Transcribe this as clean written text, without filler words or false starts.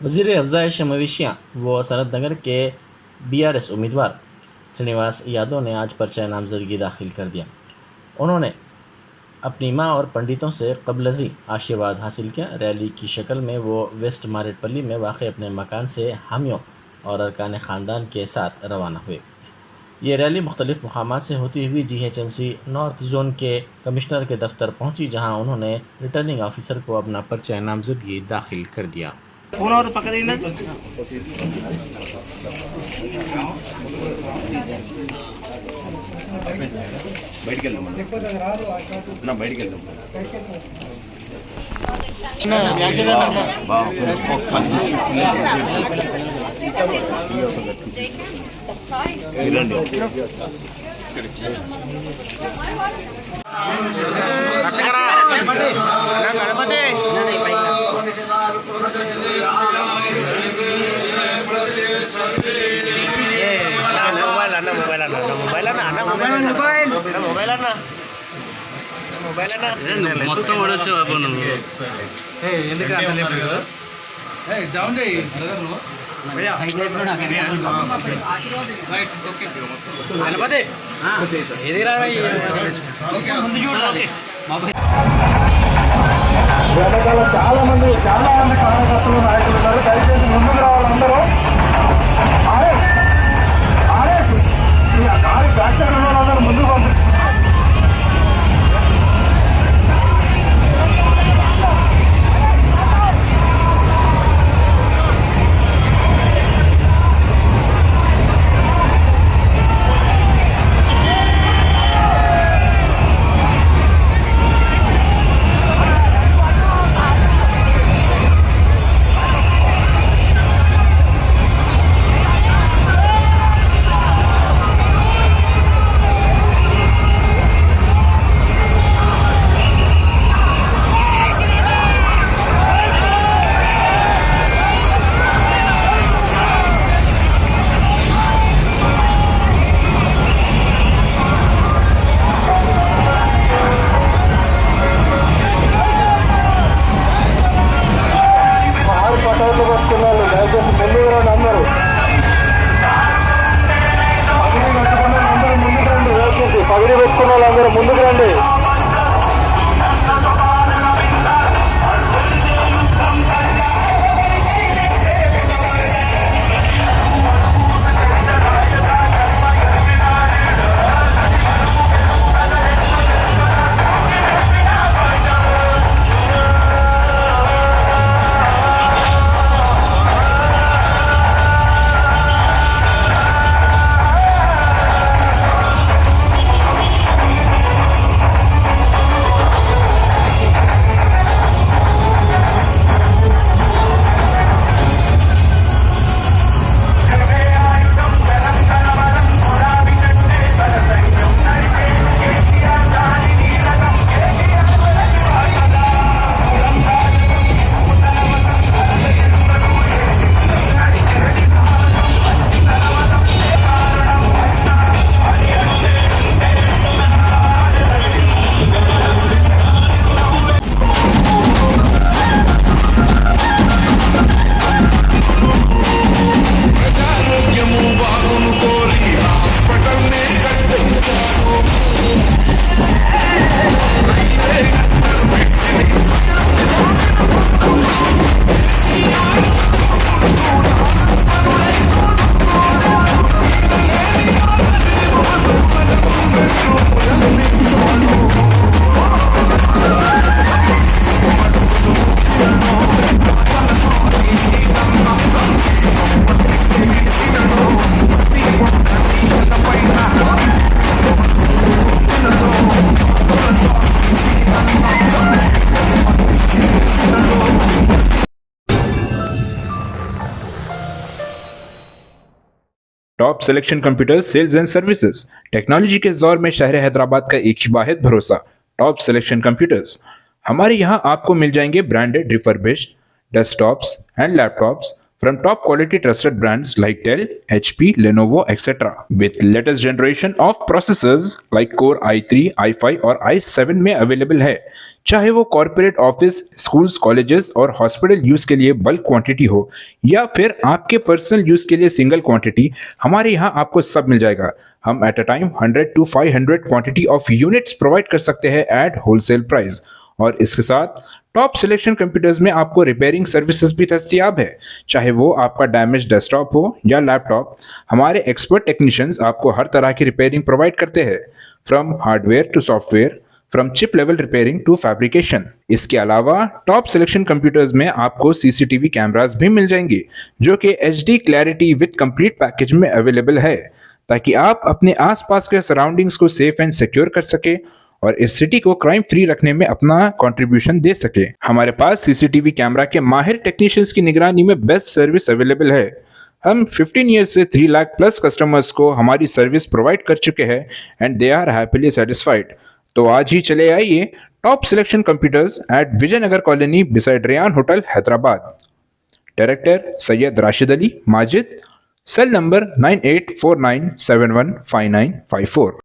वज़ीर अफ़ज़ाइश मवेशियाँ व सनतनगर के BRS उम्मीदवार श्रीनिवास यादव ने आज पर्चा नामजदगी दाखिल कर दिया। उन्होंने अपनी मां और पंडितों से कबलजी आशीर्वाद हासिल किया। रैली की शक्ल में वो वेस्ट मारेटपल्ली में वाक़ अपने मकान से हामियों और अरकान ख़ानदान के साथ रवाना हुए। ये रैली मुख्तलिफ़ मकामात से होती हुई GHMC नॉर्थ जोन के कमिश्नर के दफ्तर पहुंची, जहां उन्होंने रिटर्निंग ऑफिसर को अपना पर्चा नामजदगी दाखिल कर दिया। మొత్తం పడవచ్చు బాబు నువ్వు వెనకాల చాలా మంది కార్యకర్తలు నాయకులు ఉన్నారు. దయచేసి ముందుకు రావాలి అందరూ. ఈ కారు బ్యాక్ సైడ్ ఉన్న వాళ్ళందరూ ముందుకు పంపించారు. పగిడి పెట్టుకున్న వాళ్ళందరూ ముందుకు రండి. Top selection computers sales and services technology के इस दौर में शहर हैदराबाद का एक ही वाहिद भरोसा टॉप सिलेक्शन कंप्यूटर्स। हमारे यहाँ आपको मिल जाएंगे branded refurbished desktops and laptops from top quality trusted brands like Dell, HP, Lenovo, etc. with latest generation of processors like Core i3, i5 और i7 में अवेलेबल है। चाहे वो कॉर्पोरेट ऑफिस, स्कूल्स, कॉलेजेस और हॉस्पिटल यूज के लिए bulk quantity हो या फिर आपके पर्सनल यूज के लिए सिंगल क्वांटिटी, हमारे यहाँ आपको सब मिल जाएगा। हम at a time 100 to 500 quantity of units provide कर सकते हैं एट होलसेल प्राइस। और इसके साथ टॉप सिलेक्शन कंप्यूटर्स में आपको रिपेयरिंग सर्विसेज भी दस्तियाब है। चाहे वो आपका डैमेज डेस्कटॉप हो या लैपटॉप, हमारे एक्सपर्ट टेक्नीशियंस आपको हर तरह की रिपेयरिंग प्रोवाइड करते हैं, from hardware to software, from chip level repairing to fabrication. इसके अलावा टॉप सिलेक्शन कंप्यूटर्स में आपको सीसीटीवी कैमरास भी मिल जाएंगे जो कि HD clarity with complete package में अवेलेबल है, ताकि आप अपने आसपास के सराउंडिंग्स को सेफ एंड सिक्योर कर सके और इस सिटी को क्राइम फ्री रखने में अपना कंट्रीब्यूशन दे सके। हमारे पास सीसीटीवी कैमरा के माहिर टेक्नीशियंस की निगरानी में बेस्ट सर्विस अवेलेबल है। हम 15 ईयर्स से 3 लाख प्लस कस्टमर्स को हमारी सर्विस प्रोवाइड कर चुके हैं and they are happily satisfied. तो आज ही चले आइए top selection computers at Vijayanagar colony beside Rayan hotel, Hyderabad. Director Syed Rashid Ali Majid, cell number 9849715954।